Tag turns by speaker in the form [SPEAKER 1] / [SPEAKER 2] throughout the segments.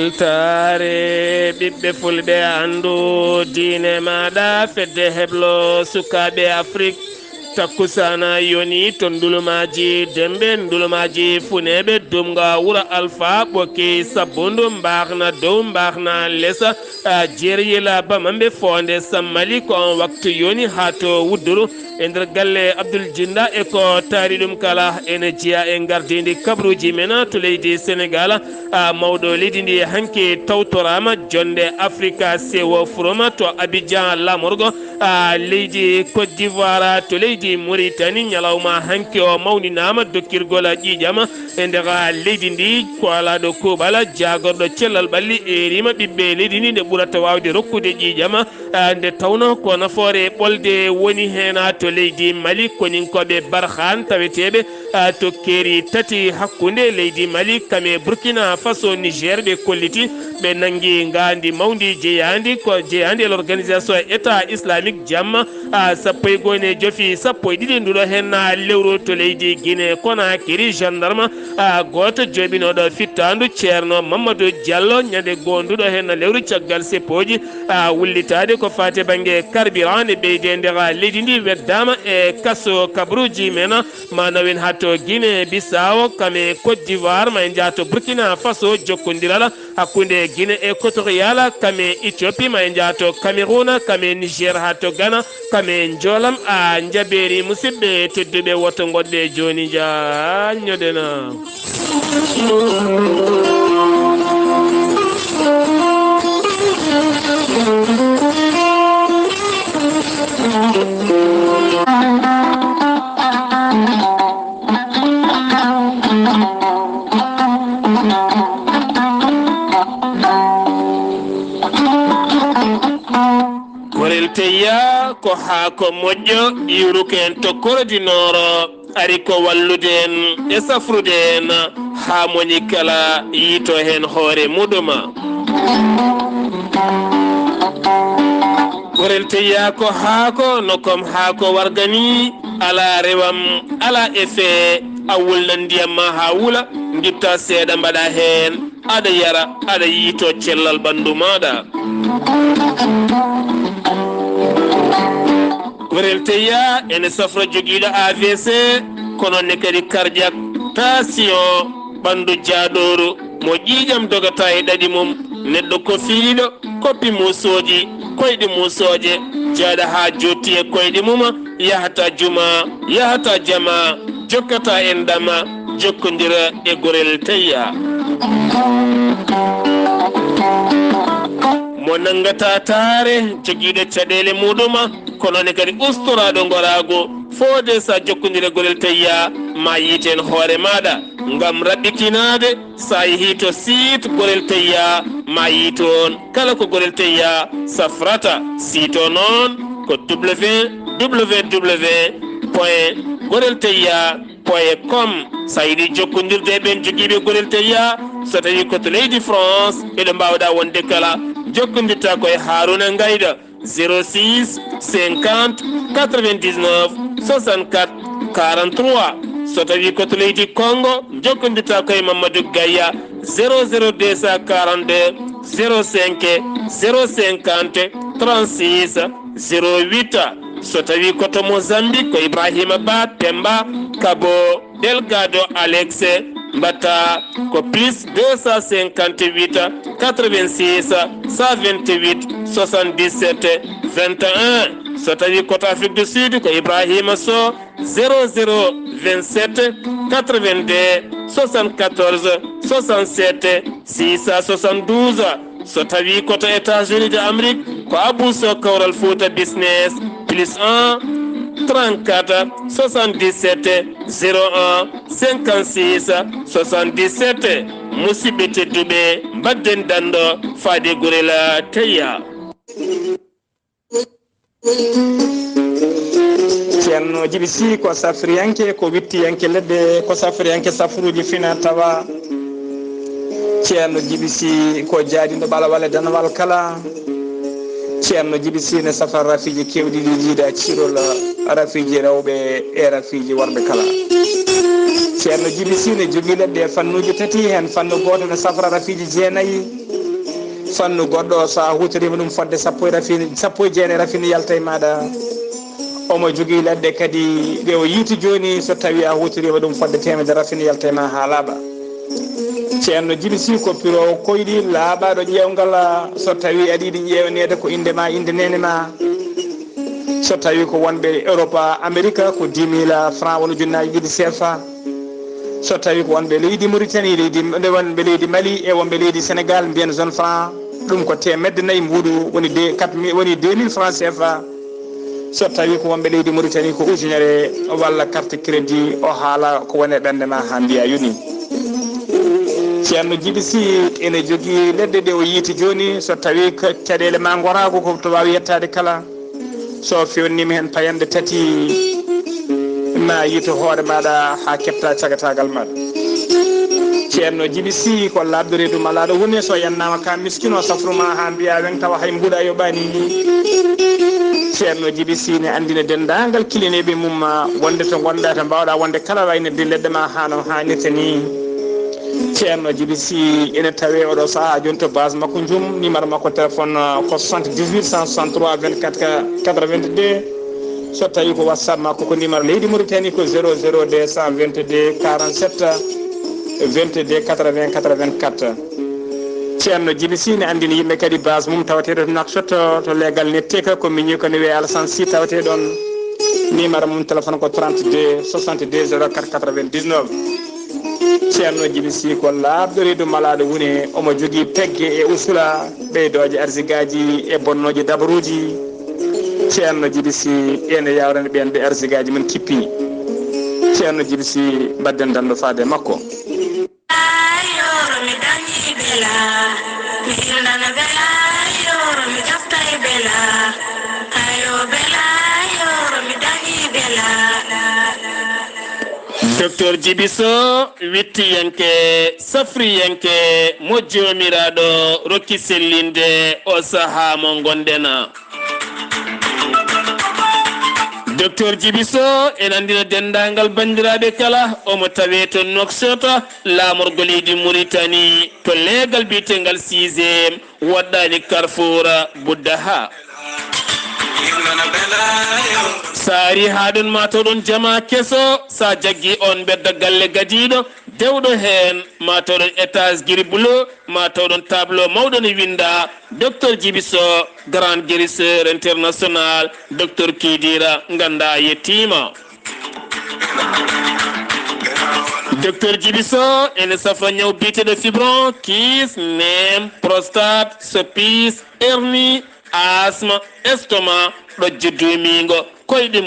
[SPEAKER 1] weltare ɓiɓɓe fulɓe andu diine maɗa fedde heblo sukaɓe afrique takkusana yoni to ndulumaji dembe ndulumaji funeɓe dumga wura alpha ɓoki sabbundu mbahna dow mbahna lesa jeeriyela bamamɓe fonde sammali ko on waktu yoni ha to wudduru e nder galle abdoul djinda e ko taari ɗum kala ene jeeya e gardidi kabruji men to leydi sénégal mawɗo leydi ndi hanki tawtorama jonde africa sewo froma to abidjan lamorgo leydi côte d'ivoire to leydi mauritanie ñalawma hanki o mawninama dokkirgol ƴiƴama e nder leydi ndi ko alaɗo kuuɓal jagorɗo cellal ɓalli erima ɓiɓɓe leydi ndi nde ɓurata wawde rokkude ƴiƴama nde tawno ko nafoore ɓolde woni hen to leydi mali koninkoɓe barhan taweteɓe to keeri tati hakkude leydi mali kame burkina faso niger ɓe kolliti ɓe nangui gandi mawdi jeyandi ko jeyandi e l'organisation état islamique jamma sappo e goone joofi sappo e ɗiɗi nduɗo hen lewru to leydi guiné konakiri gendarme goto jooɓinoɗo fittandu ceerno mamadou diallo ñande gonduɗo hen lewru caggal seppoji wullitade ko fate banggue carburant ne ɓeyde nder leydi ndi weddama e kaso kabruji men manawen ha to guiné bissawo kame côte d'ivoire ma en jaato burkina faso jokkodiral hakkude guiné équatorial kame éthiopie ma en jaato cameroun kame niger ha to ghana kame jolam a jaɓeri musidɓe tedduɓe woto goɗɗe joni jañodena gorel teya ko haako moƴƴo iwruko en tokkorodinoro ari ko wallude en e safrude en ha moni kala yiito hen hoore muɗuma gorel teya ko haako no kom haako wargani ala rewam ala effet a wulna ndiyam ma ha wula gitta seeɗa mbaɗa hen aɗa yara aɗa yiito cellal ɓandu maɗa gorel teya ene safra joguiɗo AVC kono ne kadi cardiaque tension ɓandu jaaɗoru mo ƴiƴam dogata e ɗaɗi mum neɗɗo ko fiiɗo koppi musoji koyɗe musoje jaaɗa ha jotti e koyɗe mum yahata juma yahata jama jokkata en dama jokkodira e gorel teya mo nangata taare joguiɗo caɗele muɗuma kono ne kadi ustoraɗo gorago fode sa jokkodire gorel teya ma yiiten hoore maɗa ngam raɓɓitinade sa yeehi to site gorel teya ma yiitoon kala ko gorel teya safrata sito noon ko www.gorelteya.com sa yiɗi jokkodirde ɓen joguiɓe gorel teya so tawi koto leydi france ɓeɗo mbawɗa wonde kala jokkodirta koye haruna gayda 06 50 99 64 43 so tawi koto leydi congo jokkodirta koye mamadou gaya 00242 05 050 36 08 so tawi koto mozambique ko ibrahima ba pemba kabo delgado alex mbatta ko plus 258 86 128 77 21 so tawi koto afrique du sud ko ibrahima so 0027 82 74 67 672 so tawi koto états-unis de amérique ko abou so kawral fouta business plus 1 34 77 01 56 77 musidɓe tedduɓe mbadden dando faade gorela teya
[SPEAKER 2] ceerno Djiby Sy ko safriyanke ko wittiyanke leɗɗe ko safriyanke safruji fina tawa ceerno Djiby Sy ko jaadiɗo ɓalawal e danawal kala ceerno Djiby Sy ne safar rafiji kewɗi ɗi jiida cirol rafiji rewɓe e rafiji worɓe kala ceerno Djiby Sy ne jogui leɗɗe fannuji tati hen fannu goto ne safra rafiji jeenayyi fannu goɗɗo sa hutorima ɗum fodde sappo e jeene rafini yalta e maɗa omo jogui ladde kadi ɗe o yiiti joni so tawi a hutorima ɗum fodde temedde rafini yalta e ma ha laaɓa ceerno Djiby Sy ko pirowo koyɗi laaɓaɗo ƴewgal so tawi aɗa yiiɗi ƴewnede ko indema inde nene ma so tawi ko wonɓe Europe Amérique ko 10 000 francs wona ujunnaji ɗiɗi CFA so tawi ko wonɓe leydi Mauritanie wonɓe leydi Mali e wonɓe leydi Sénégal mbiyen zone franc ɗum ko temedde nayyi mbuɗu woni 2000 francs CFA so tawi ko wonɓe leydi Mauritanie ko ujunere walla carte crédit o haala ko woni ɓernde ma ha mbiya yoni ceerno Djiby Sy ene jogui ledde ɗe o yiiti joni so tawi caɗele ma gorako ko to wawi yettade kala so fewnima hen payande tati ma yiito hoore maɗa ha kepta cagatagal maɗa ceerno Djiby Sy ko labde reedu malaɗo woni so yannama ka miskino safruma ha mbiya wen tawa hay mbuɗa yoɓani ceerno Djiby Sy ne andina dendagal kilineɓe mum wonde to gonɗa to mbawɗa wonde kala wayno de leɗɗe ma hano hannirta ni ceerno Djiby Sy ene tawe oɗo saaha joni to base makko jum numéro makko téléphone ko 78 163 24 82 so tawi ko whatsapp makko ko numéro leydi Mauritanie ko 00 222 47 22 80 84 ceerno Djiby Sy ne andini yimɓe kadi base mum tawateɗo to Nouakchott to legal netteka ko mini ko ne wiye Alassane Sy tawate ɗon numéro mum téléphone ko 32 62 04 99 ceerno Djiby Sy ko labɗo reedu malaɗo woni omo jogui pegge e usula ɓeydoje arsigaji e bonnoji dabaruji ceerno Djiby Sy ene yawrani ɓen ɓe arsigaji men kippi ceerno Djiby Sy mbadden dando faade makko
[SPEAKER 1] docteur Djiby Sy wittiyanke safriyanke mo jomiraɗo rokki sellinde o saaha mo gonɗena docteur Djiby Sy en andina dendagal bandiraɓe kala omo tawe to Nouakchott lamorgo leydi Mauritanie to legal bitegal 6e waɗɗani Carrefour Buddaha saari ha ɗon mataɗon jama keso sa jaggi on bedda galle gadiɗo dewɗo hen mataɗon étage guiri bleu mataɗon tableau mawɗo ne winda docteur Djiby Sy grand guérisseur international docteur Kidira ganda yettima docteur Djiby Sy ene safa ñaw biteɗo fibron kiis nem prostate soppis hernie asthme estomac ɗojjo dumingo koyɗe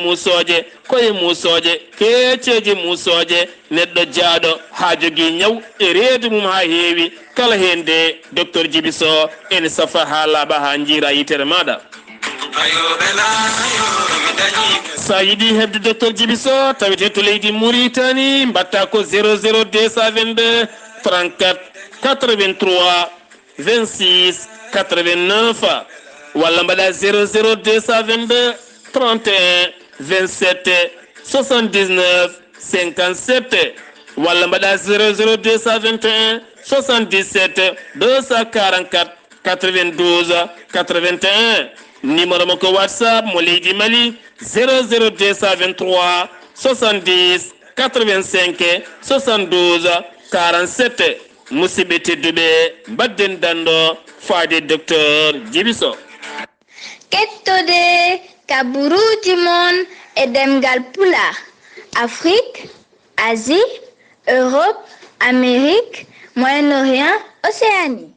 [SPEAKER 1] musoje keeceji musoje neɗɗo jaaɗo ha jogui ñaw e reedu mum ha heewi kala hen de docteur Djiby Sy ene safa ha laaɓa ha jiira yitere maɗa sa yiiɗi hebde docteur Djiby Sy tawete to leydi Mauritanie mbatta ko 00 222 34 83 26 89 walla mbaɗa 00 222 31 27 79 57 walla mbaɗa 00 221 77 244 92 81 numéro mo ko whatsapp mo leydi Mali 00 223 70 85 72 47 musidɓe tedduɓe mbadden dando faade docteur Djiby Sy
[SPEAKER 3] kettode kaburuji mon e ɗemngal pulaar Afrique, Asie, Europe, Amérique, Moyen-Orient, Océanie.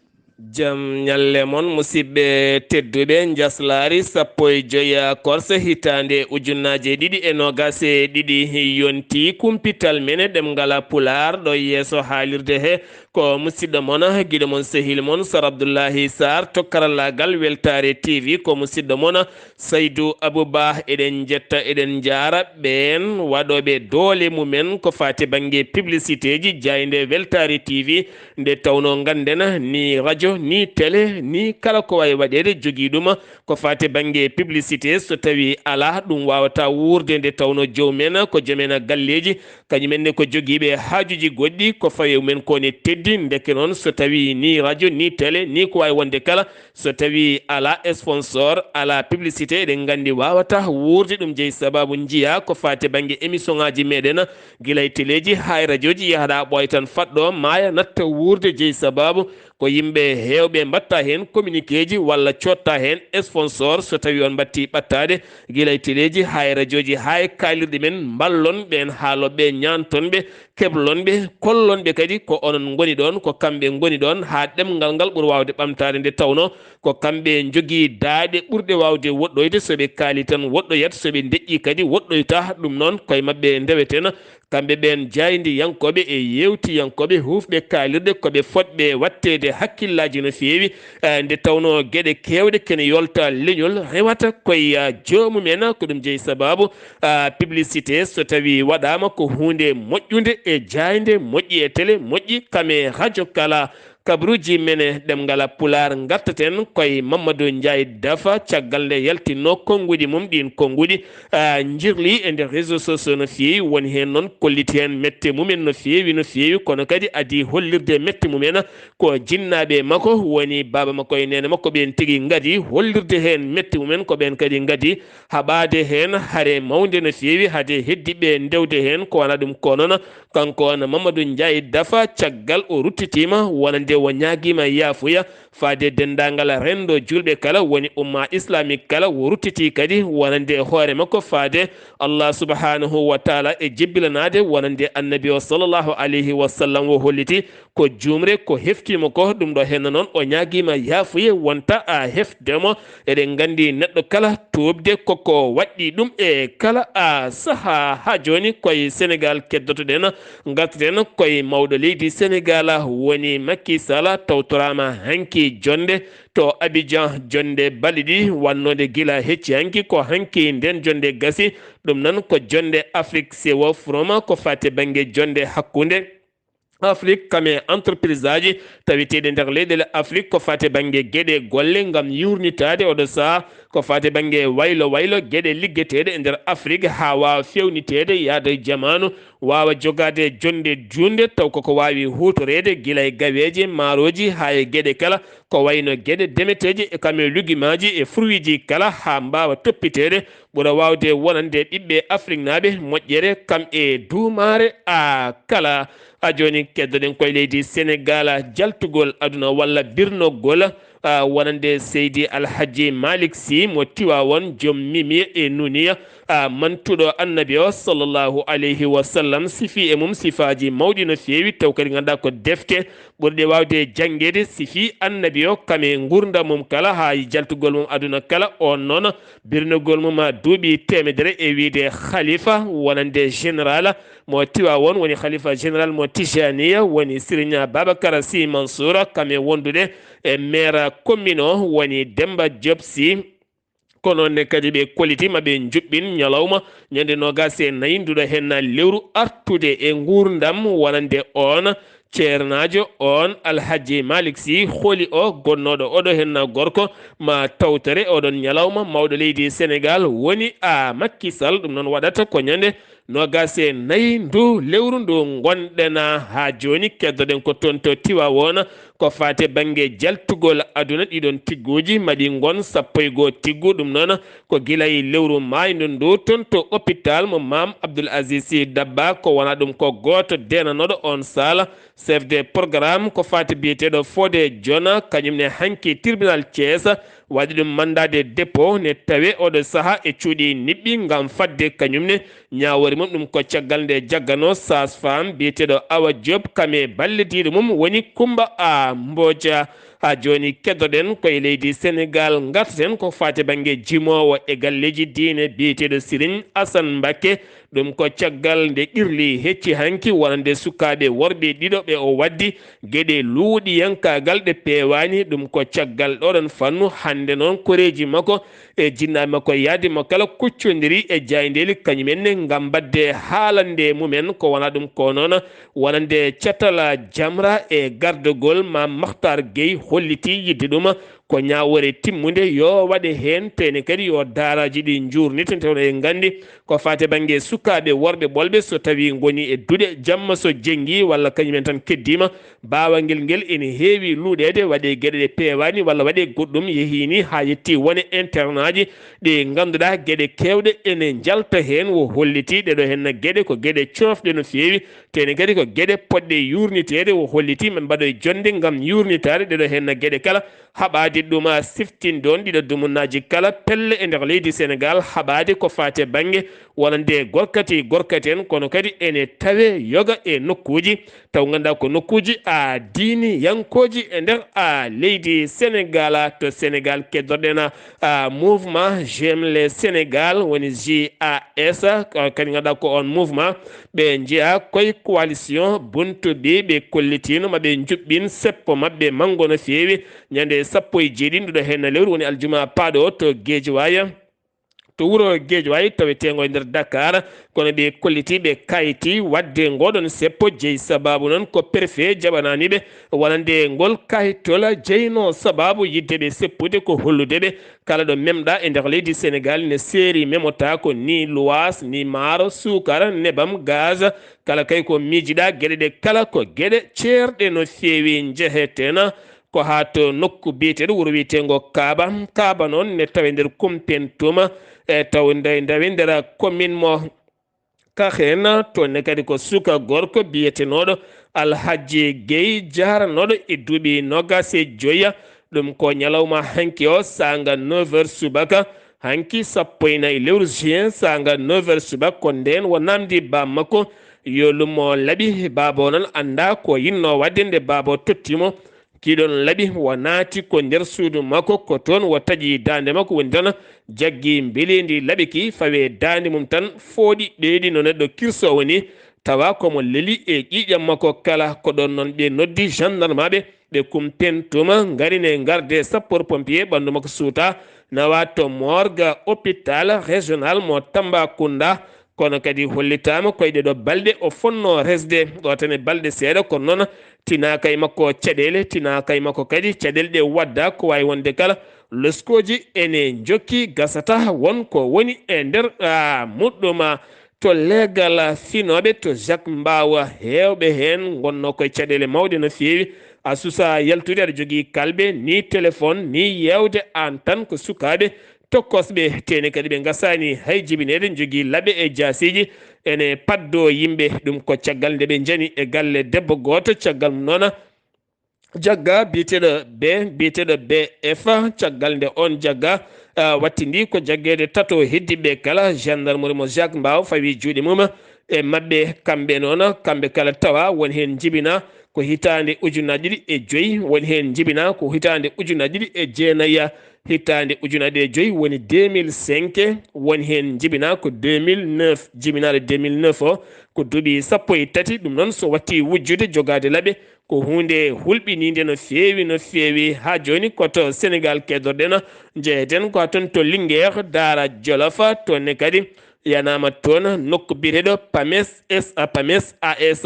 [SPEAKER 1] Jam nyalle mon musidɓe tedduɓe njeslaare sappo e joyi korse hitande ujunnaje ɗiɗi e nogas e ɗiɗi yonti kumpital mene ɗemngal pulaar ɗo yeeso haalirde he ko musidɗo mon guiɗo mon sehil mon Sar Abdullaahi Saar to karallagal Weltare TV ko musidɗo mon Saydou Abouba eɗen jetta eɗen jaara ɓen waɗoɓe doole mumen ko fati banggue publicité ji jayde Weltare TV nde tawno gandena ni radio ni télé ni kala ko wawi waɗede jogui ɗum ko fati banggue publicité so tawi ala ɗum wawata wurde nde tawno jowmen ko joomen galleji kañumenne ko joguiɓe haajuji goɗɗi ko fawe mumen kone teddi heddi ndeke noon so tawi ni radio ni télé ni ko wawi wonde kala so tawi ala sponsor ala publicité eɗen gandi wawata wurde ɗum jeeyi sababu jiiya ko fate banggue émission ngaji meɗen guilay téléji hay radio ji yahaɗa ɓoy tan fatɗo maya natta wurde jeeyi sababu ko yimɓe hewɓe mbatta hen communiqué ji walla cotta hen sponsor so tawi on batti ɓattade guilay téléji hay radio ji hay kalirɗe men ballon ɓen haaloɓe ñantonɓe keblonɓe kollonɓe kadi ko onon goni ɗon ko kamɓe goni ɗon ha ɗemgal ngal ɓuuri wawde ɓamtade nde tawno ko kamɓe jogui daaɗe ɓurɗe wawde woɗɗoyde soɓe kaali tan woɗɗoyat soɓe deƴƴi kadi woɗɗoyta ɗum noon koye mabɓe ndeweten kamɓe ɓen jaydi yankoɓe e yewti yankoɓe hufɓe kalirɗe koɓe fotɓe wattede hakkillaji no fewi nde tawno gueɗe kewɗe kene yolta leñol rewata koye jomumen ko ɗum jeeyi sababu publicité so tawi waɗama ko hunde moƴƴude e jayde moƴƴi e télé moƴƴi kame radio kala kabruji mene ɗemngal pulaar gartaten koye Mamadou Ndiaye Dafa caggal nde yaltinno konguɗi mum ɗin konguɗi jirli e nder réseau sociaux no fewi woni hen noon kolliti hen mette mumen no fewi kono kadi adi hollirde mette mumen ko jinnaɓe makko woni baba makko e nene makko ɓen tigui gadi hollirde hen mette mumen ko ɓen kadi gadi haɓade hen haare mawde no fewi haade heddiɓe ndewde hen ko wana ɗum ko noon kanko on Mamadou Ndiaye Dafa caggal o ruttitima wonande wo ñaguima yafuya faade dendagal rendo julɓe kala woni umma islamique kala wo ruttiti kadi wonande hoore makko faade Allah subhanahu wa taala e jebbilanade wonande annabi o sallllahu alayhi wa sallam wo holliti ko jumre ko heftimo ko ɗum ɗo henna noon o ñaguima yafuye wonta a hefdemo eɗen gandi neɗɗo kala tobde koko waɗɗi ɗum e kala a saaha ha joni koye Sénégal keddotoɗen gartaten koye mawɗo leydi Sénégal woni Macky Sall tawtorama hanki jonde to Abidjan jonde balɗi wannode gila hecci hanki ko hanki nden jonde gasi ɗum nan ko jonde Afrique sewo froma ko fate banggue jonde hakkude Afrique kame entreprise aji tawiteɗe nder leyɗele Afrique ko fate banggue gueɗe golle gam yurnitade oɗo saha ko fate banggue waylo gueɗe liggueteɗe e nder Afrique ha wawa fewnitede yaada jamanu wawa jogade jonde junde taw koko wawi hutorede guila e gaweji maaroji ha e gueɗe kala ko wayno gueɗe demeteji e kame lugumaji e fruit ji kala ha mbawa toppitede ɓuura wawde wonande ɓiɓɓe Afrique naɓe moƴƴere kam e duumare a kala a joni keddoɗen koye leydi Sénégal jaltugol aduna walla birnogol wonande Seydi Alhaji Malick Sy mo Tiwawon joom mimi e nuniya mantuɗo annabi o sallllahu alayhi wa sallam sifi e mum sifaji mawɗi no fewi taw kadi ganduɗa ko defte ɓurɗe wawde jangguede sifi annabi o kame gurdam mum kala ha jaltugol mum aduna kala on noon birnogol mum duuɓi temedere e wiide khalifa wonande général mo Tiwawon woni khalifa général mo Tijaniya woni Serigne Babacar Sy Mansour kame wondude e maire commune o woni Demba Diop Sy kono ne kadi ɓe kollitima ɓe juɓɓin ñalawma ñande nogase nayi nduɗo hen lewru artude e gurdam wonande on ceernajo on Alhaji Malick Sy hooli o gonnoɗo oɗo hen gorko ma tawtore oɗon ñalawma mawɗo leydi Sénégal woni a Macky Sall ɗum noon waɗata ko ñande nogase nayi ndu lewru ndu gonɗen ha joni keddoɗen ko toon to Tiwawon ko fate banggue jaltugol aduna ɗiɗon tigguji maɗi gon sappo e goo tiggu ɗum noon ko guilay lewru maydu ndu toon to hôpital mo Mame Abdoul Sy Dabba ko wona ɗum ko goto denanoɗo on sala chef de programme ko fate biyeteɗo Fodé Jona kañumne hanki tribunal Thiès waɗi ɗum mandade dépôt ne tawe oɗo saaha e cuuɗi niɓɓi gam fadde kañumne ñawori mum ɗum ko caggal nde jaggano sage-femme biyeteɗo Awa Diop kame ballediɗo mum woni Kumba a Mboja ha joni keddoɗen koye leydi Sénégal gartaten ko fate banggue jimowo e galleji diine biyeteɗo Serigne Assane Mbacké ɗum ko caggal nde qirli hecci hanki wonande sukaɓe worɓe ɗiɗo o waddi gueɗe luuɗi yankagal ɗe pewani ɗum ko caggal ɗoɗon fannu hande noon koreji makko e jinnaɓe makko yaadimo kala kuccodiri e jaydeli kañumenne gam badde haalande mumen ko wona ɗum ko noon wonande catala Jamra e gardegol ma Makhtar Gueye holliti yidde ɗum ko ñawore timmude yo waɗe hen tene kadi yo daraji ɗi jurniten tawno e gandi ko fate banggue sukaɓe worɓe ɓolɓe so tawi goni e duuɗe jamma so jenggi walla kañumen tan keddima bawangel ngel ene heewi luuɗede waɗe gueɗe ɗe pewani walla waɗe goɗɗum yehini ha yetti wone internat ji ɗi ganduɗa gueɗe kewɗe ene jalta hen wo holliti ɗeɗo henna gueɗe ko gueɗe cofɗe no fewi tene kadi ko gueɗe poɗɗe yurnitede wo holliti men mbaɗo e jonde gam yurnitade ɗeɗo henna gueɗe kala haɓade ɗuma siftinde on ɗiɗo dumunnaji kala pelle e nder leydi Sénégal haɓade ko fate banggue wonande gorkati en kono kadi ene tawe yoga e nokkuji taw ganduɗa ko nokkuji a diini yankoji e nder leydi Sénégal to Sénégal keddorɗen mouvement j'aime le Sénégal woni JAS kadi ganduɗa ko on mouvement ɓe jeeya koye coalition buntuɓe ɓe kollitino maɓe juɓɓin seppo mabɓe mango no fewi ñande sappo e jeeɗiɗi ɗo hen lewru woni aljuma paaɗo to Guédiawaye to wuro Guédiawaye tawetego e nder Dakar kono ɓe kolliti ɓe kayiti wadde ngoɗon seppo jeeyi sababu noon ko préfet jaɓananiɓe wonande ngol kayitol jeyno sababu yidde ɓe seppude ko holludeɓe kala ɗo memɗa e nder leydi Sénégal ne seeri memota ko ni luwas ni maaro sukara nebam gaz kala kay ko miijiɗa gueɗe ɗe kala ko gueɗe ceerɗe no feewi jehetena ko ha to nokku biyeteɗo wuro wiyetego Kaaba noon ne tawe nder Kumpital e taw ndawe nder commune mo Kahen to ne kadi ko suka gorko biyetenoɗo Alhaji Gueye jaranoɗo e duuɓi nogas e joyya ɗum ko ñalawma hanki o sanga 9h subaka hanki sappo e nayyi lewru juin sanga 9h subaka ko nden wo namdi bammakko yo lumo laaɓi babo noon anda ko yinno wadde nde babo tottimo kiɗon laaɓi wo naati ko nder suudu makko ko toon wo taƴi dande makko woni tan jaggi mbelendi laaɓiki fawe dande mum tan fooɗi ɓeeɗi no neɗɗo kirsowo ni tawa komo leeli e ƴiƴam makko kala ko ɗon noon ɓe noddi gendarme ɓe ɓe kumpentuma garine garde sapeur pompier ɓandu makko suuta nawa to morgue hôpital régional mo Tambacounda kono kadi hollitama koyɗe ɗo balɗe o fonno resde ɗo tan e balɗe seeɗa kono noon tinaka e makko caɗele tinaka e makko kadi caɗele ɗe wadda ko wawi wonde kala leskoji ene jokki gasata won ko woni e nder muɗɗuma to legal finoɓe to Jacques Mbawa hewɓe hen gonno koye caɗele mawɗe no fewi a susa yaltude aɗa jogui kalbe ni téléphone ni yewde an tan ko sukaɓe tokkosɓe tene kadi ɓe gasani hay jibinede jogui laaɓe e jasiji ene paddo yimɓe ɗum ko caggal nde ɓe jani e galle debbo goto caggal mum noon jagga biyeteɗo BF caggal nde on jagga wattidi ko jaggede tato heddiɓe kala gendarmerie mo Jacques Mbaw fawi juuɗe mum e mabɓe kamɓe noon kamɓe kala tawa woni hen jibina ko hitande ujunaje ɗiɗi e joyyi woni hen jibina ko hitande ujunaje ɗiɗi e jeenayya hitande ujunaje ɗe joyyi woni 2005 woni hen jibina ko 2009 jibinaɗo 2009 o ko duuɓi sappo e tati ɗum noon so watti wujjude jogade laaɓe ko hunde hulɓinide no fewi ha joni koto Sénégal keddorɗen jeeyeten ko ton to Linguére Daara Jolof tonne kadi yanama toon nokku biyeteɗo PAMES AS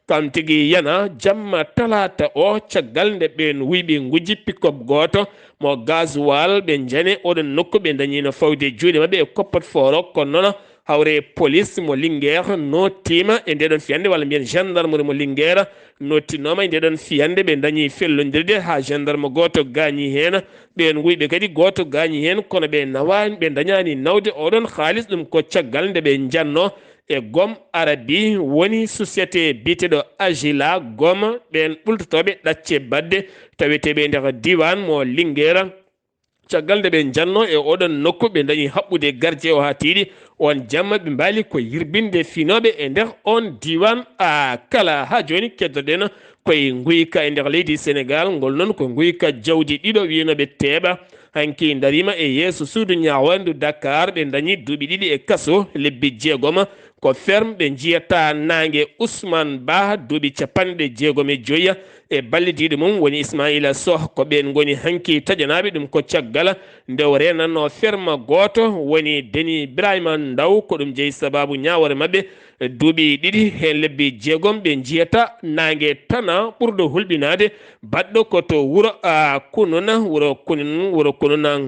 [SPEAKER 1] kam tigui yana jamma talata o caggal nde ɓen wiiɓe gujji pick-up goto mo gasoil ɓe jane oɗon nokku ɓe dañino fawde juuɗe mabɓe e koppat foro kono noon hawre police mo Linguére nottima e ndeɗon fiyande walla mbiyen gendarmerie mo Linguére nottinoma e ndeɗon fiyande ɓe dañi fellodirde ha gendarme goto gañi hen ɓen wiiɓe kadi goto gañi hen kono ɓe nawani ɓe dañani nawde oɗon haaliss ɗum ko caggal nde ɓe janno e gom arabi woni société biteɗo agila gom ɓen ɓultotoɓe ɗacce badde taweteɓe nder diwan mo Linguére caggal nde ɓe janno e oɗon nokku ɓe dañi haɓɓude gardien o ha tiiɗi on jamma ɓe mbaali ko yirbinde finoɓe e nder on diwan kala ha joni keddoɗen koye guyka e nder leydi Sénégal ngol noon ko guyka jawdi ɗiɗo wiyanoɓe teeɓa hanki darima e yeeso suudu ñawandu Dakar ɓe dañi duuɓi ɗiɗi e kaso lebbi jeegom ko ferme ɓe jiyata nangue Ousmane Ba duuɓi capanɗe jeegom e joyya e ballidiɗo mum woni Ismaila Soh ko ɓen goni hanki taƴanaɓe ɗum ko caggal nde o renanno ferme goto woni Denis Ibrahima Ndaw ko ɗum jeeyi sababu ñawore mabɓe duuɓi ɗiɗi hen lebbi jeegom ɓe jiyata nangue tana ɓurɗo hulɓinade baɗɗo koto wuuro kununa wuro kununa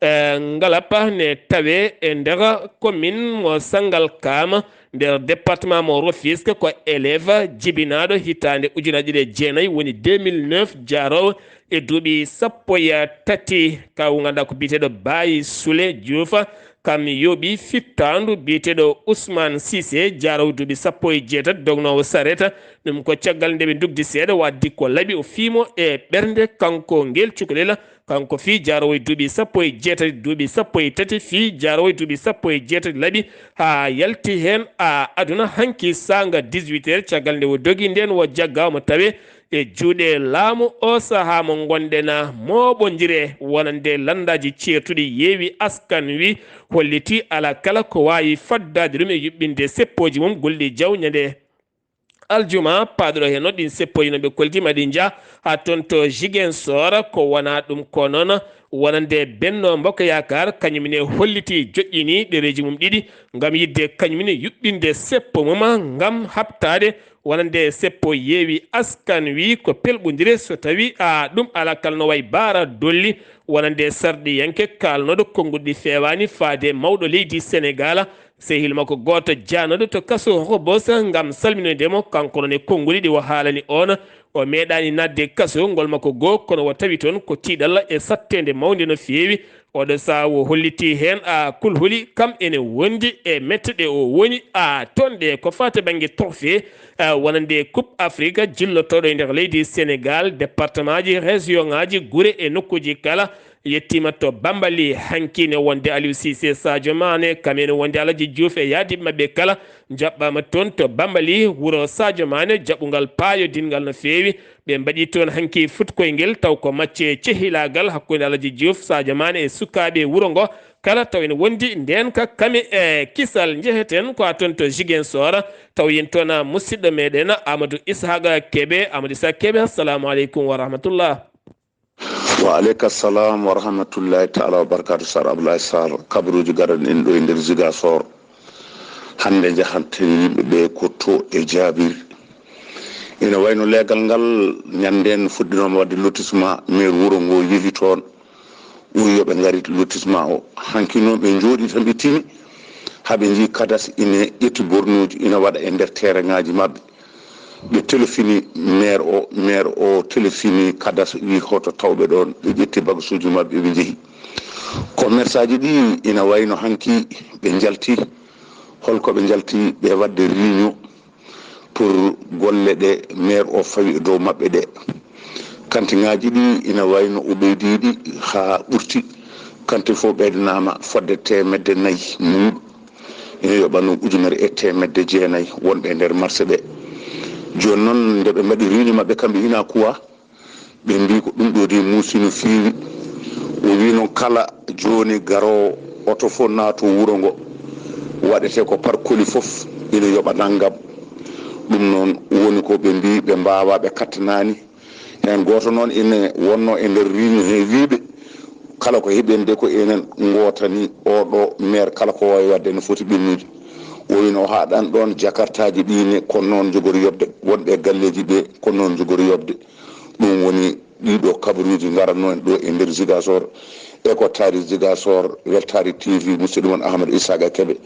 [SPEAKER 1] Ngalappa ne tawe e nder commune mo Sangalkam nder département mo Rufisque ko élève jibinaɗo hitande ujunaje ɗe jeenayyi woni 2009 jarowo e duuɓi sappo e tati ka ganduɗa ko biteɗo Bayi Soule Diouf kam yooɓi fittandu biteɗo Ousmane Cissé jarowo duuɓi sappo e jeetati dognowo sareta ɗum ko caggal nde ɓe dugdi seeɗa waddi ko laaɓi o fiimo e ɓernde kanko ngel cukalel kanko fi jarowo e duuɓi sappo e jeetati duuɓi sappo e tati fi jarowo e duuɓi sappo e jeetati laaɓi ha yalti hen aduna hanki sanga 18 heures caggal nde o dogi nden wo jagga mo tawe e juuɗe laamu o saaha mo gonɗen moɓodire wonande landaji ceertuɗi yeewi askan wi holliti ala kala ko wawi faddade ɗum e yuɓɓinde seppoji mum Gulɗi Diaw ñande aljuma paɗɗo hen ɗin seppoji no ɓe koltima ɗi jaa ha toon to Ziguinchor ko wona ɗum ko noon wonande Benno Bokk Yakar kañumne holliti joƴƴini ɗereji mum ɗiɗi gam yidde kañumne yuɓɓinde seppo mum gam habtade wonande seppo yeewi askan wi ko pelɓodire so tawi ɗum ala kal no way baara dolli wonande sarɗi yanke kalnoɗo konngulɗi fewani faade mawɗo leydi Sénégal sehil makko goto janoɗo to kaso Rebos gam salminoydemo kanko non e konnguli ɗi o haalani on o meeɗani nadde kaso ngol makko goo kono o tawi toon ko tiiɗalla e sattede mawde no feewi oɗo saha o holliti hen kulhuli kam ene wondi e metteɗe o woni toon ɗe ko fate banggue trophée wonande coupe Afrique jillotoɗo e nder leydi Sénégal département ji région ngaji guure e nokkuji kala yettima to Bambali hankine wonde Aliou Cissé Sadio Mané kamene wonde Alaji Diouf e yaadiɓe mabɓe kala jaɓɓama toon to Bambali wuuro Sadio Mané jaɓɓugal paayo dingal no feewi ɓe mbaɗi toon hanki futkoyngel taw ko macce cehilagal hakkude Alaji Diouf Sadio Mané e sukaɓe wuuro ngo kala taw ene wondi nden ka kame e kisal jeheten ko toon to Ziguinchor taw yen toon musidɗo meɗen Amadou Ishaqa Kébé Amadou Ishaqa Kébé assalamu aleykum wa rahmatullah.
[SPEAKER 4] wa aleyka salam wa rahmatullahi taala wa barakatu Sar Abdullaahi Saar kabaruji garan en ɗo e nder Ziguinchor hande jahante yimɓeɓe ko to e jaabiri ina wayno leegal ngal ñanden fuɗɗinoma wadde lotissement maire wuuro ngo yeehi toon ɓuri yoɓe garit lotissement o hanki noon ɓe jooɗi tan ɓe tini haaɓe jii kadas ina ƴetti bornuji ina waɗa e nder terrain ngaji mabɓe ɓe téléfini maire o téléfini kadas wi hoto tawɓe ɗon ɓe ƴetti bagasuji mabɓe ɓe jeehi commerçant ji ɗi ina wayno hanki ɓe jalti holko ɓe jalti ɓe wadde réunion pour golle ɗe maire o fawi e dow mabɓe ɗe kantiŋaji ɗi ina wayno o ɓeydiɗi ha ɓurti kanti fof ɓeydanama fodde 400 muuɗu ina yoɓano ujunere e 1jeenayyi wonɓe e nder marché ɓe joni noon nde ɓe mbaɗi réunion mabɓe kamɓe ina kuwa ɓe mbi ko ɗum ɗo de muusi no feewi o wi noon kala joni garowo oto fof naato wuuro ngo waɗete ko par colis fof ina yoɓa naggam ɗum noon woni ko ɓe mbi ɓe mbawa ɓe kattanani hen goto noon ina wonno e nder réunion he wiɓe kala ko heeɓen de ko enen gotani oɗo maire kala ko wawi wadde no foti ɓennude o wino haɗan ɗon jakartaji ɗine kono noon jogori yobde wonɓe galleji ɓe kono noon jogori yobde ɗum woni ɗiɗo kabaruji garanno en ɗo e nder Ziguinchor e ko taari Ziguinchor weltari TV musidɗo mon Ahmadou Ishaqa Kébé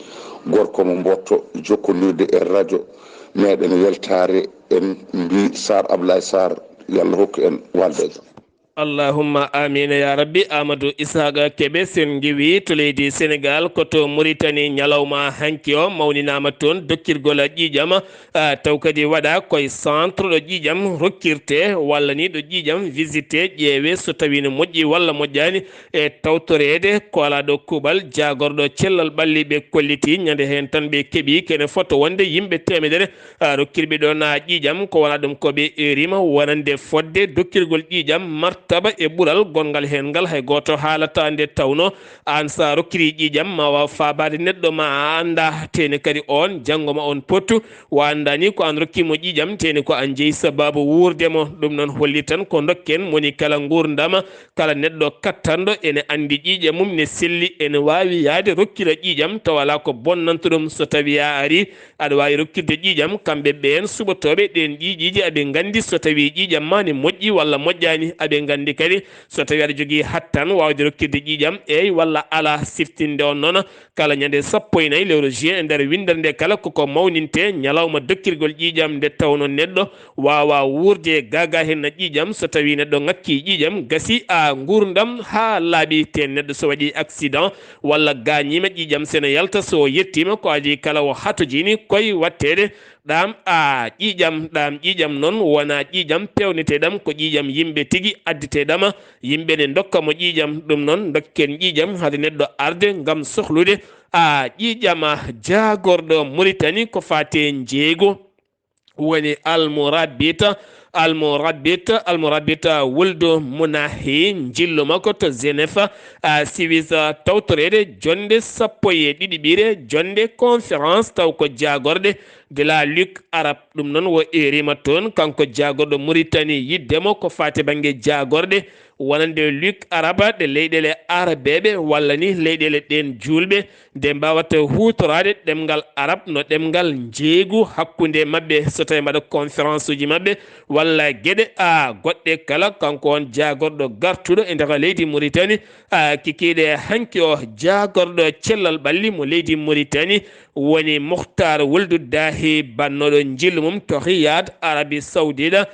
[SPEAKER 4] gorko mo mbotto jokkodirde e radio meɗen weltare en mbi Sar Abdullaahi Saar yo Allah hokku en waldejo.
[SPEAKER 1] Allahumma amina ya rabbi. Amadou Ishaqa Kébé sen giwi to leydi Sénégal koto Mauritanie ñalawma hanki o mawninama toon dokkirgol ƴiƴam taw kadi waɗa koye centre ɗo ƴiƴam rokkirte walla ni ɗo ƴiƴam visité ƴeewe so tawi no moƴƴi walla moƴƴani e tawtorede ko ala ɗo kuuɓal jagorɗo cellal ɓalliɓe kolliti ñande hen tan ɓe keeɓi kene foto wonde yimɓe temedere rokkirɓe ɗon ƴiƴam ko wona ɗum koɓe erima wonande fodde dokkirgol ƴiƴam marta martaba e ɓural gongal hen ngal hay goto haalata nde tawno an sa rokkiri ƴiƴam ma waw fabade neɗɗo ma anda tene kadi on janggo ma on pottu wa andani ko an rokkimo ƴiƴam tene ko an jeeyi sababu wurdemo ɗum noon holli tan ko dokken moni kala gurdama kala neɗɗo kattanɗo ene andi ƴiƴam mum ne selli ene wawi yaade rokkira ƴiƴam taw ala ko bonnanta ɗum so tawi a ari aɗa wawi rokkirde ƴiƴam kamɓe ɓen suɓotoɓe ɗen ƴiƴiji aɓe gandi so tawi ƴiƴam ma ne moƴƴi walla moƴƴani aɓe gandi kadi so tawi aɗa jogui hattan wawde rokkirde ƴiƴam eyyi walla ala siftinde on noon kala ñande 14 lewru juin e nder windere nde kala koko mawninte ñalawma dokkirgol ƴiƴam nde tawno neɗɗo wawa wurde gaga hen ƴiƴam so tawi neɗɗo ngakki ƴiƴam gasi a gurdam ha laaɓi te neɗɗo so waɗi accident walla gañima ƴiƴam sene yalta so yettima ko adi kala o hatojini koye wattede ɗam ƴiƴam noon wona ƴiƴam pewneteɗam ko ƴiƴam yimɓe tigui additeɗama yimɓe ne dokkamo ƴiƴam ɗum noon dokken ƴiƴam haade neɗɗo arde gam sohlude ƴiƴama jagorɗo Mauritanie ko fate jeego woni almorabita wuldo munahi jillo makko to Genève siwisa tawtorede jonde 12 ɓiire jonde conférence taw ko jagorde de la Ligue arabe ɗum noon wo erima toon kanko jagorɗo Mauritanie yiddemo ko fate banggue jagorde wonande Ligue arabe ɗe leyɗele arabeɓe walla ni leyɗele ɗen julɓe nde mbawata hutorade ɗemngal arabe no ɗemngal jeegu hakkude mabɓe so tawi mbaɗa conférence uji mabɓe walla gueɗe goɗɗe kala kanko on jagorɗo gartuɗo e nder leydi Mauritanie kikiɗe hanki o jagorɗo cellal ɓalli mo leydi Mauritanie woni Mouhtar Wuld Dahi bannoɗo jillu mum to Riyad Arabie Saoudite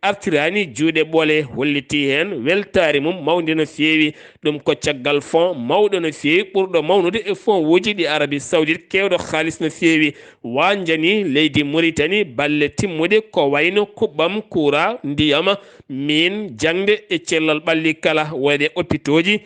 [SPEAKER 1] artirani juuɗe ɓoole holliti hen weltare mum mawde no feewi ɗum ko caggal fond mawɗo no feewi ɓurɗo mawnude e fond wuji ɗi Arabie Saoudite kewɗo haalis no feewi wanjani leydi Mauritanie balle timmude ko wayno kuɓɓam courant ndiyama min jangde e cellal ɓalli kala waɗe hôpitaux ji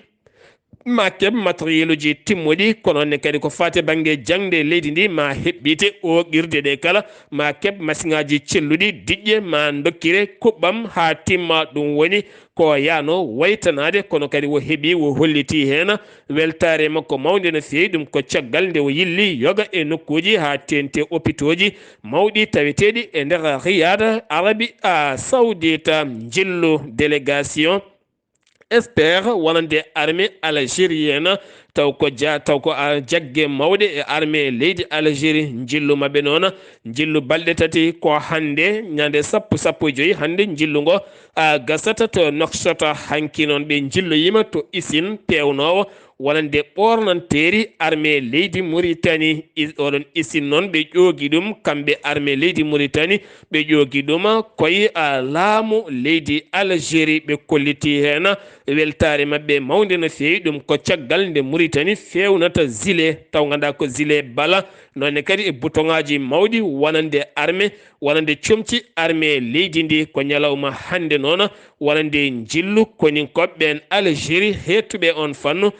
[SPEAKER 1] ma keɓ matériel uji timmuɗi kono ne kadi ko fate banggue jangde leydi ndi ma heɓɓite o qirde ɗe kala ma keɓ machine aji celluɗi diƴƴe ma dokkire kuɓɓam ha timma ɗum woni ko yano waytanade kono kadi wo heeɓi wo holliti hen weltare makko mawde no feewi ɗum ko caggal nde o yilli yoga e nokkuji ha tente hôpitaux ji mawɗi taweteɗi e nder Riyad Arabie Saoudite jillu délégation espère wonande armée algérienne taw ko jagge mawɗe e armée leydi Algérie jillu mabɓe noon jillu balɗe tati ko hande ñande 15 hande jillu ngo gasata to Nouakchott hanki noon ɓe jilloyima to usine pewnowo wonande ɓornanteri armée leydi Mauritanie oɗon usine noon ɓe ƴoogi ɗum kamɓe armée leydi Mauritanie ɓe ƴoogi ɗum koye laamu leydi Algérie ɓe kolliti hen weltare mabɓe mawde no feewi ɗum ko caggal nde Mauritanie fewnata gilet taw ganduɗa ko gilet bala nonne kadi e bouton aji mawɗi wonande armée wonande comci armée leydi ndi ko ñalawma hande noon wonande jillu koni koɓɓen Algérie hettuɓe on fannu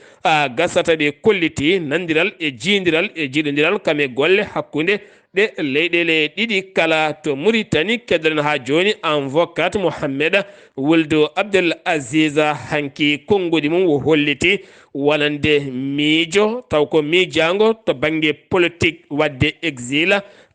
[SPEAKER 1] gasata ɓe kolliti nandiral e jiidiral e jiɗodiral kame golle hakkude ɗe leyɗele ɗiɗi kala to Mauritanie keddoren ha joni avocat Mohamed Wuld Abdullahi Saar hanki konngudi mum wo holliti wonande miijo taw ko miijango to banggue politique wadde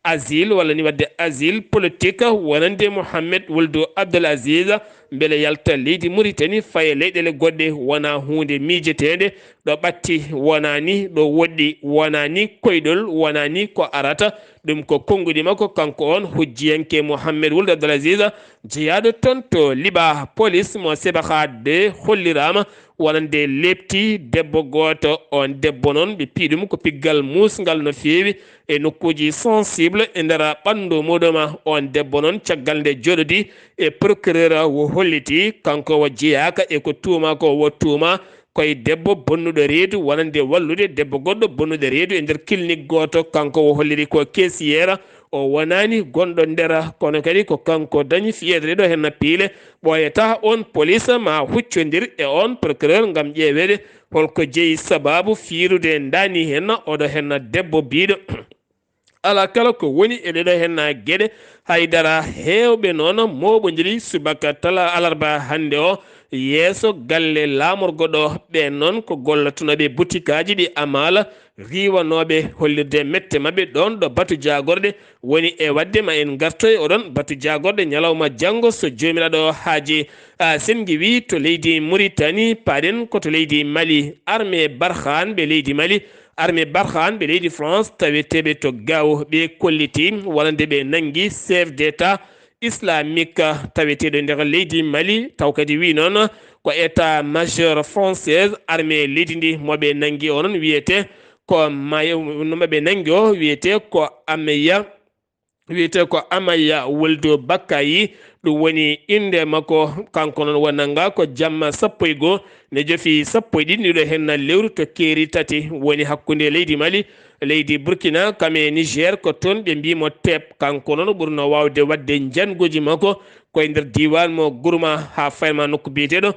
[SPEAKER 1] asile walla ni wadde asile politique wonande Mohamed Wuld Abdullahi Saar beele yalta leydi Mauritanie faye leyɗele goɗɗe wona hunde miijetede ɗo ɓatti wonani ɗo woɗɗi wonani koyɗol wonani ko arata ɗum ko konngudi makko kanko on hujjiyanke Mohamed Wuld Abdullahi Saar jeeyaɗo toon to liba police mo sebaka de hollirama wonande lepti debbo goto on debbo noon ɓe piiɗum ko piggal musgal no feewi e nokkuji sensible e nder ɓandu muɗum on debbo noon caggal nde joɗodi e procureur wo holliti kanko wo jeeyaka e ko tuuma ko wo tuuma koye debbo bonnuɗo reedu wonande wallude debbo goɗɗo bonnuɗo reedu e nder clinique goto kanko wo holliri ko caissiére o wonani gonɗo nder kono kadi ko kanko dañi fiyedeɗo hen piile ɓoyata on police ma huccodir e on procureur gam ƴeewede holko jeeyi sababu fiirude dani hen oɗo hen debbo biɗo ala kala ko woni e ɗeɗo henna gueɗe haydara hewɓe noon moɓodiri subaka tala alarba hande o yeeso galle lamorgo ɗo ɓe noon ko gollatunoɓe boutique aji ɗi amala riwanoɓe hollirde mette mabɓe ɗon ɗo batu jagorɗe woni e wadde ma en gartoy oɗon batu jagorɗe ñalawma janggo so jomiraɗo haaji sen wi to leydi Mauritanie paɗen koto leydi Mali armée Barkhane ɓe leydi Mali armée Barkhane ɓe leydi France taweteɓe to gaw ɓe kolliti wonande ɓe nangi chef d'état islamique taweteɗo nder leydi Mali taw kadi wi noon ko état majeur française armée leydi ndi moɓe nangi onon wiyete ko noɓe nangi o wiyete ko Amaya Woldo Bakkayi ɗum woni inde makko kanko noon wonanga ko jamma 11 ne jofi 11 ɗiɗo henna lewru to keeri tati woni hakkunde leydi Mali leydi Burkina kame Niger ko toon ɓe mbimo tep kanko noon ɓurno wawde wadde jangoji makko koye nder diwan mo gurma ha fayma nokku biyeteɗo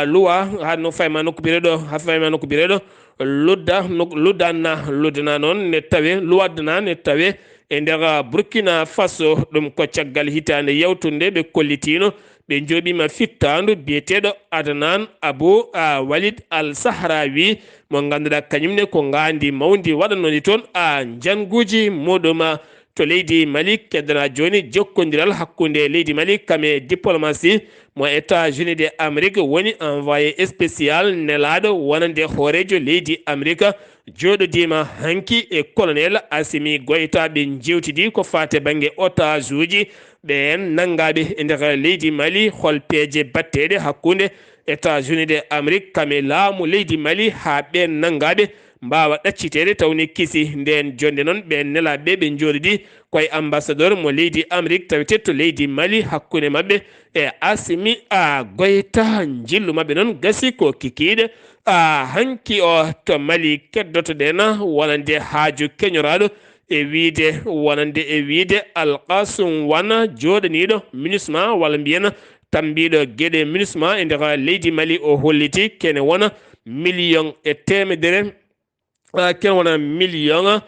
[SPEAKER 1] luwa ha no fayma nokku biyeteɗo luddana noon ne tawe luwaddana ne tawe e nder Burkina Faso ɗum ko caggal hitande yawtunde ɓe kollitino ɓe jooɓima fittandu biyeteɗo Adnan Abou Walid Al Sahrawi mo ganduɗa kañumne ko gandi mawdi waɗanoni toon janguji muɗum to leydi Mali keddana joni jokkodiral hakkunde leydi Mali kame diplomatie mo États-Unis de Amérique woni envoyé spécial nelaɗo wonande hoorejo leydi Amérique joɗodima hanki e colonel Assimi Goïta ɓe jewtidi ko fate banggue otage uji ɓen nangaɓe e nder leydi Mali holpeje batteɗe hakkunde États-Unis de Amérique kame laamu leydi Mali ha ɓen nangaɓe mbawa ɗaccitede tawni kisi nden jonde noon ɓen nelaɓe ɓe joɗidi koye ambassadeur mo leydi Amérique tawete to leydi Mali hakkunde mabɓe e Assimi Goïta jillu mabɓe noon gasi ko kikiɗe hanki o to Mali keddotoɗen wonande haaju keñoraɗo e wiide Alkasum Wana joɗaniɗo MINUSMA walla mbiyen tambiɗo gueɗe MINUSMA e nder leydi Mali o holliti kene wona million e temedere ken wona million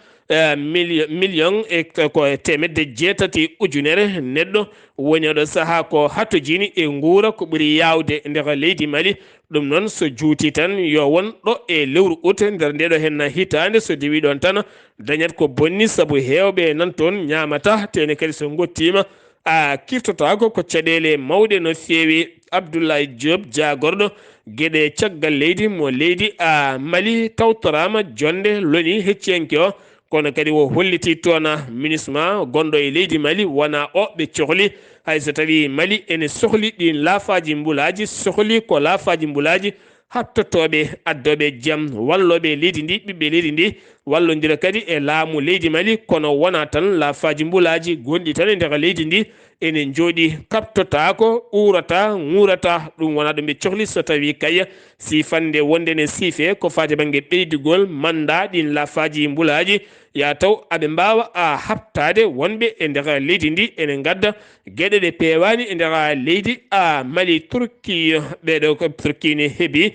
[SPEAKER 1] e ko temedde 8 ujunere neɗɗo woni oɗo saaha ko hattojini e guura ko ɓuuri yawde e nder leydi Mali ɗum noon so juuti tan yo won ɗo e lewru août nder ndeɗo henna hitande so dewi ɗon tan dañat ko bonni saabu hewɓe nan toon ñamata tene kadi so gottima kirtotako ko caɗele mawɗe no fewi Abdullahi Diop jagorɗo gueɗe caggal leydi mo leydi Mali tawtorama jonde loni hecciyanke o kono kadi o holliti toon MINUSMA gonɗo e leydi Mali wona o ɓe cohli hayso tawi Mali ene sohli ɗin laafaji mbulaji sohli ko laafaji mbulaji hattotoɓe addoɓe jaam walloɓe leydi ndi ɓiɓɓe leydi ndi wallodira kadi e laamu leydi Mali kono wona tan laafaji mbulaji gonɗi tan e nder leydi ndi ene jooɗi kabtotako urata gurata ɗum wona ɗum ɓe cohli so tawi kay sifande wonde ne siife ko fati banggue ɓeydigol manda ɗin laafaji mbulaji ya taw aɓe mbawa habtade wonɓe e nder leydi ndi ene gadda gueɗe ɗe pewani e nder leydi Mali Turki ɓeɗo ko Turki ne heeɓi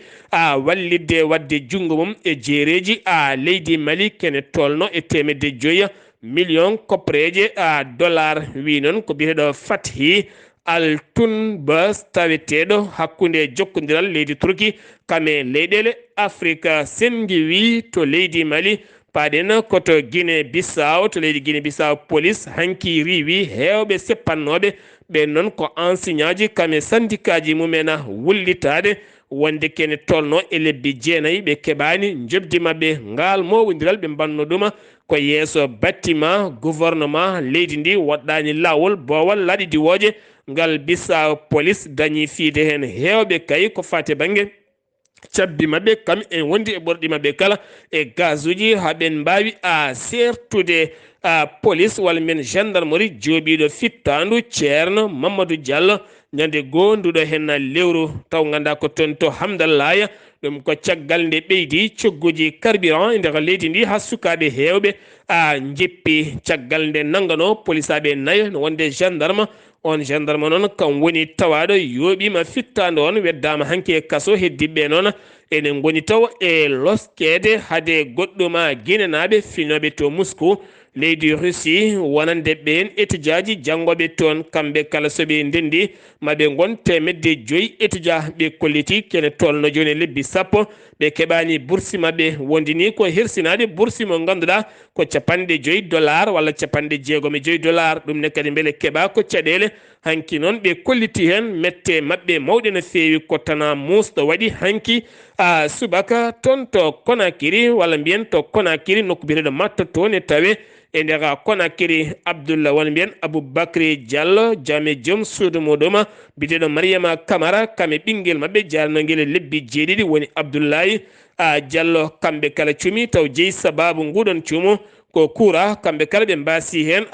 [SPEAKER 1] wallidde wadde junggo mum e jeereji leydi Mali kene tolno e 500 million koppreje dollar wi noon ko biyeteɗo Fathi Altun Bas taweteɗo hakkunde jokkodiral leydi Turki kame leyɗele Afrique sengi wi to leydi Mali paɗen koto Guinée Bissau to leydi Guinée Bissau police hanki riwi hewɓe seppannoɓe ɓen noon ko enseignant ji kame syndicat ji mumen wullitade wonde kene tolno e lebbi 9 ɓe keɓani jobdi mabɓe ngal mowodiral ɓe banno ɗuma ko yeeso bâtiment gouvernement leydi ndi waɗɗani lawol bowal laaɗi diwoje ngal Bissau police dañi fiide hen hewɓe kay ko fate banggue cabbi mabɓe kam en wondi e ɓorɗi mabɓe kala e gaz uji ha ɓen mbawi sertude police walla men gendarmerie jooɓiɗo fittandu ceerno Mamadou Diallo ñande gonduɗo hen lewru taw ganda ko toon to Hamdallah ɗum ko caggal nde ɓeydi cogguji carburant e nder leydi ndi ha sukaɓe hewɓe jeppi caggal nde nangano police aɓe nayo no wonde gendarme on gendarme noon kam woni tawaɗo yooɓima fittande on weddama hanke kaso heddiɓe noon enen goni taw e loskede haade goɗɗuma guinenaɓe finoɓe to Moscou leydi Russie wonande ɓen étudiaji janngoɓe toon kamɓe kala soɓe ndendi maɓe gon 500 étudia ɓe kolliti kene tolno joni lebbi sappo ɓe keɓani boursi maɓɓe wondini ko hirsinade boursi mo ganduɗa ko $50 walla $65 ɗum ne kadi beele keɓa ko caɗele hanki noon ɓe kolliti hen mette maɓɓe mawɗe no fewi kottana musɗo waɗi hanki subaka toon to Conakry walla mbiyen to Conakry nokku biyeteɗo matta toon e tawe e nder Conakry Abdullah walla mbiyen Aboubacry Diallo jame joom suudu muɗum biteɗo Mariama Camara kame ɓinguel maɓɓe jarnoguel lebbi 7 woni Abdullahi Diallo kamɓe kala cumi taw jeeyi sababu nguɗon cuumu ko kura kamɓe kala ɓe mbasi hen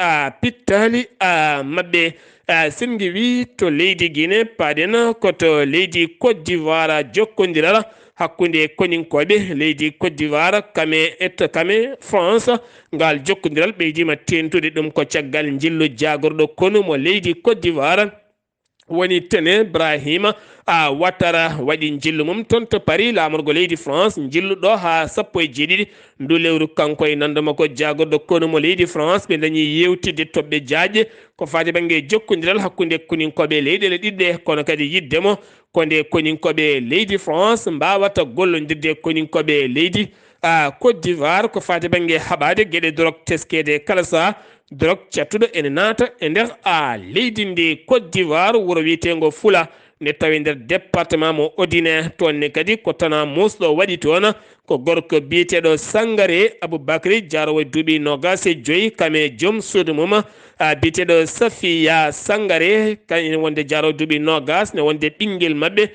[SPEAKER 1] pittali maɓɓe sengi wi to leydi Guinée paɗen koto leydi Côte d'Ivoire jokkodiral hakkude koninkoɓe leydi Côte d'Ivoire kame France ngal jokkodiral ɓeydima tentude ɗum ko caggal jillu jagorɗo konu mo leydi Côte d'Ivoire woni Tene Brahima Ouattara waɗi jillu mum toon to Paris lamorgo leydi France jilluɗo ha 17 ndu lewru kanko e nande makko jagorɗo kono mo leydi France ɓe dañi yewtide toɓɓe jaaje ko fati banggue jokkodiral hakkude koninkoɓe leyɗele ɗiɗɗe kono kadi yiddemo ko nde koninkoɓe leydi France mbawata gollodirde koninkoɓe leydi Côte d'Ivoire ko fati banggue haɓade gueɗe drog teskede kala saha drog cattuɗo ene naata e nder leydi ndi Côte d'Ivoire wuro wiyetego Fula ne tawi nder département mo Odine toonne kadi ko tana musɗo waɗi toon ko gorko biyeteɗo Sangare Aboubacry jarowo duuɓi 25 kame joom suudu mum biyeteɗo Safiya Sangare kañum wonde jarowo duuɓi 20 ne wonde ɓinguel mabɓe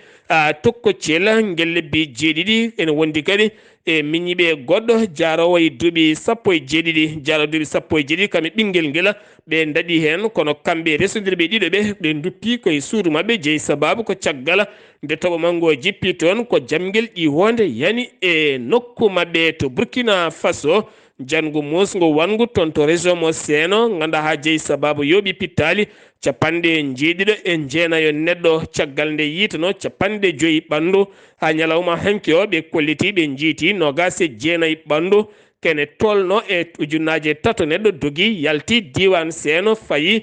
[SPEAKER 1] tokkocel guel lebbi 7 ene wondi kadi e miñiɓe goɗɗo jarowo e duuɓi 17 jarowo duuɓi 17 kame ɓinguel ngel ɓe daɗi hen kono kamɓe resodirɓe ɗiɗo ɓe duppi koye suudu mabɓe jeeyi sababu ko caggal nde toɓo mango jippi toon ko jamguel ƴiwonde yani e nokku mabɓe to Burkina Faso jangu musgo wangu toon to région mo Seno ganda ha jeeyi sababu yoɓi pittali 90 neɗɗo caggal nde yitano 50 ɓandu ha ñalawma hanki o ɓe kolliti ɓe jiiti 29 ɓandu kene tolno e ujunnaje 3 neɗɗo dogi yalti diwan Seno fayi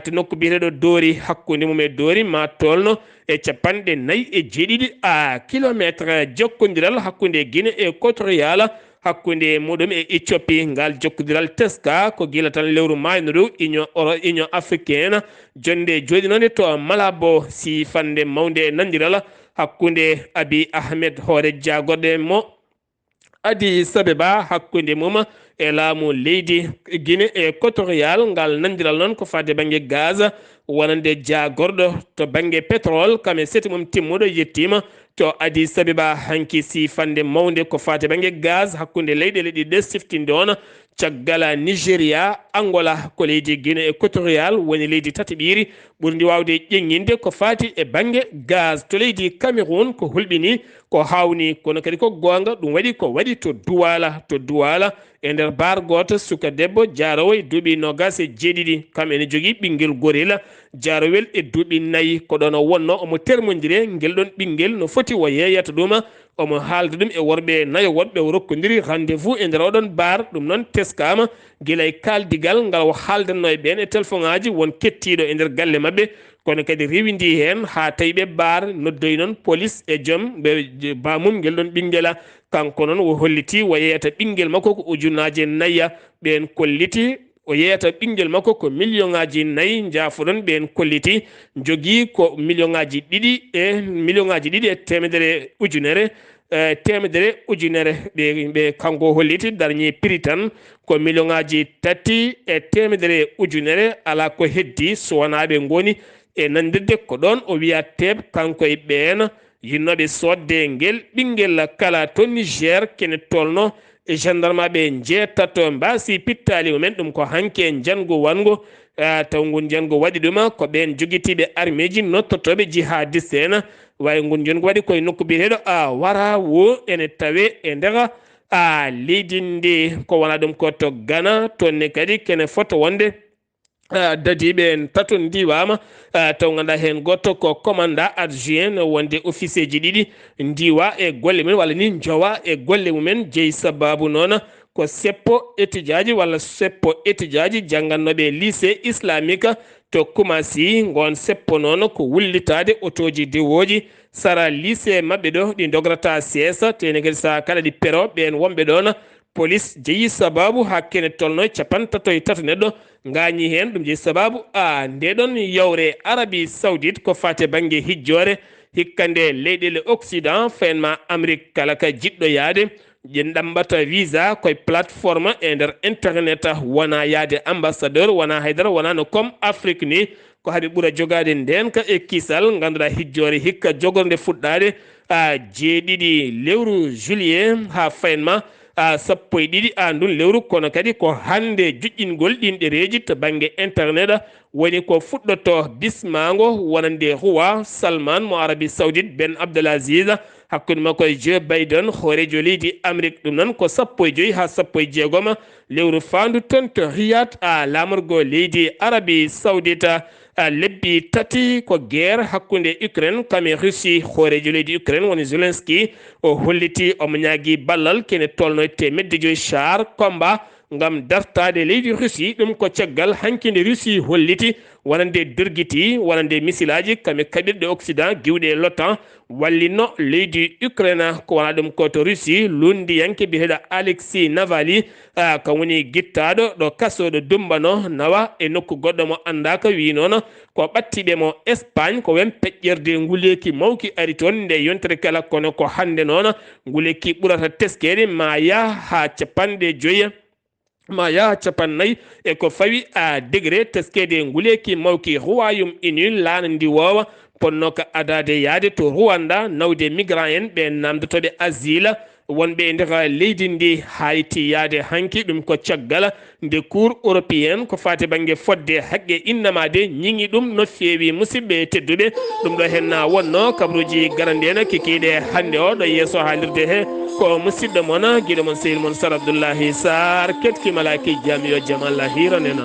[SPEAKER 1] to nokku biyeteɗo Dori hakkude mum e Dori ma tolno e 47 kilométre jokkodiral hakkude Guinée équatorial hakkude muɗum e Éthiopie ngal jokkodiral teska ko gila tan lewru mayno ɗo union africaine jonde joɗi noon to Malabo si fande mawde nandiral hakkude Abiy Ahmed hoore jagorɗe mo Addis Abeba hakkude mum e laamu leydi Guinée équatorial ngal nandiral noon ko fadde banggue gaz wonande jagorɗo to banggue pétrole kame seti mum timmuɗo yettima to Addis Abeba hanki si fande mawde ko fate banggue gaz hakkude leyɗele ɗiɗɗe siftinde on caggal Nigéria Angola ko leydi Guinée équatorial woni leydi tati ɓiiri ɓurdi wawde ƴeŋŋinde ko fati e banggue gaz to leydi Cameroun ko hulɓini ko hawni kono kadi ko gonga ɗum waɗi ko waɗi to Douala e nder bar goto suka debbo jarowo e duuɓi 27 kam ene jogui ɓinguel gorel jarowel e duuɓi 4 ko ɗon o wonno omo termodire guel ɗon ɓinguel no foti o yeyata ɗum omo haalda ɗum e worɓe nayo woɗɓe o rokkodiri rendez-vous e nder oɗon bar ɗum noon teskama guila e kaldigal ngal o haaldanno e ɓen e téléphone ngaji won kettiɗo e nder galle mabɓe kono kadi rewindi hen ha tawi ɓe bar noddoyi noon police e joom ɓe bamum guel ɗon ɓinguela kanko noon o holliti o yeyata ɓinguel makko ko ujunnaje 4 ɓen kolliti o yeyata ɓinguel makko ko million ngaji 4 jaafoɗon ɓen kolliti jogui ko million ngaji 2 e temedere ujunere ɓe kanko holliti darñi prix tan ko million ngaji 3 e temedere ujunere ala ko heddi sowonaɓe goni e nandirde ko ɗon o wiya teɓ kanko e ɓen yinnoɓe sodde ngel ɓinguel kala to Niger kene tolno e gendarme ɓe jeetato mbasi pittali mumen ɗum ko hanke jango wango taw ngun jango waɗi ɗum ko ɓen joguitiɓe armeji nottotoɓe jihadiste en wawi ngun jango waɗi koye nokku biyeteɗo wara wo ene tawe e nder leydi ndi ko wona ɗum ko to Ghana tonne kadi kene foto wonde dadiɓe tato ndiwama taw ganduɗa hen goto ko commandant adjoint wonde officier ji ɗiɗi ndiwa e golle mumen walla ni jowa e golle mumen jeeyi sababu noon ko seppo étudiaji walla seppo étudiaji jangannoɓe lycée islamique to Kumasi ngon seppo noon ko wullitade otoji dewoji sara lycée mabɓe ɗo ɗi dograta seesa tene kadi sa kala ɗi pero ɓen wonɓe ɗon police jeeyi sababu ha kene tolno 83 neɗɗo gañi hen ɗum jeeyi sababu ndeɗon yawre Arabie Saoudite ko fate banggue hijjore hikkande leyɗele Occident fenma Amérique kala ka jiɗɗo yaade ƴen ɗambata visa koye plateforme e nder internet wona yaade ambassadeur wona haydara wona no comme Afrique ni ko haɓe ɓuura jogade nden ka e kisal ganduɗa hijjore hikka jogorde fuɗɗade jeeɗiɗi lewru juillet ha faynma sappo e ɗiɗi ndun lewru kono kadi ko hande juƴƴingol ɗin ɗereji to banggue internet woni ko fuɗɗoto bismago wonande Roi Salman mo Arabie Saoudite Ben Abdullahi Saar hakkude makko e Joe Biden hoorejo leydi Amérique ɗum noon ko 15 ha 16 lewru fandu ton to Riyad lamorgo leydi Arabie Saoudite lebbi tati ko guerre hakkunde Ukraine kame Russie hoorejo leydi Ukraine woni Zelensky o holliti omo ñaagui ballal kene tolno temedde joyi char combat ngam dartade leydi Russie ɗum ko caggal hankinde Russie holliti wonande derguiti wonande missilaji kame kaɓirɗe Occident giwɗe l'OTAN wallino leydi Ukraine ko wona ɗum ko to Russie lundi yanke biyeteɗo Alexei Navalny ka woni guittaɗo ɗo kasoɗo dumbano nawa e nokku goɗɗo mo andaka wi noon ko ɓattiɓe mo Espagne ko wen peƴƴerde nguleki mawki ari toon nde yontere kala kono ko hande noon nguleki ɓurata teskede ma ya ha capanɗe joyi ma yaha capannayyi e ko fawi degré teskede nguleki mawki Royaume-Uni laana ndi wowa ponno ko adade yaade to Rwanda nawde migrant en ɓe namdotoɓe asile wonɓe nder leydi ndi hayti yaade hanki ɗum ko caggal nde cour européenne ko fate banggue fodde haqqe innamade ñiŋi ɗum no feewi musidɓe tedduɓe ɗum ɗo hen wonno kabaruji garandena kikiɗe hande o ɗo yeeso haalirde he ko musidɗo moon guiɗo moon sehil moon Sar Abdullaahi Saar ketkimala ki jaami yo jaam Allah hiranena